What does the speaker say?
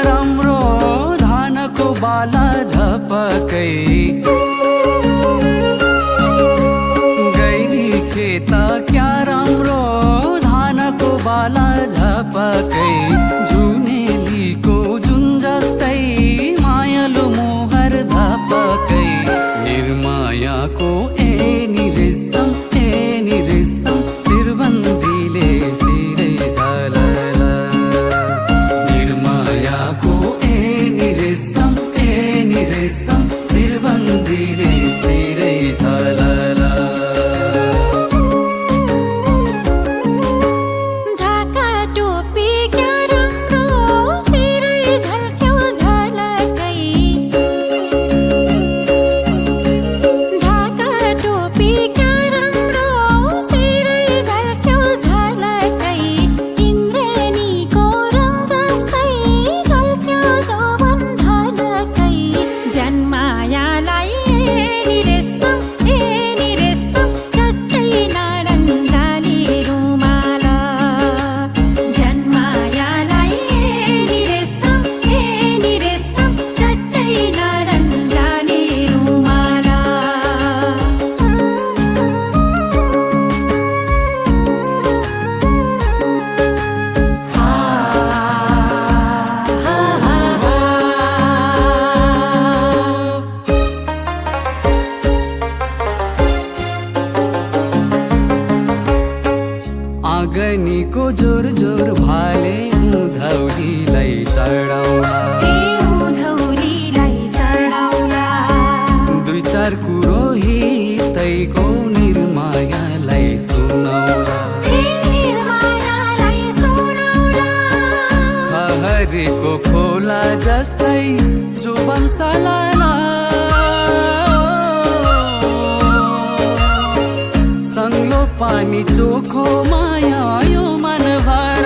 राम्रो धानको बाला झपकै गैरी खेत क्या राम्रो धानको बाला झपकै जुनेलीको जुन जस्तै मायालु मोहर धपकै निर्मायाको नि रेशम शिरबन्दीले सिरै झलला निर्मायाको नि रेशम शिरबन्दीले सिरै झलला आँगनीको जोर जोर भाले उधौलीलाई चढाउला दुई चार कुरो हितैको निर्मायालाई सुनाउला खहरेको खोला जस्तै जो बन्सलाला संगलो पानी चोखो माया यो मन भर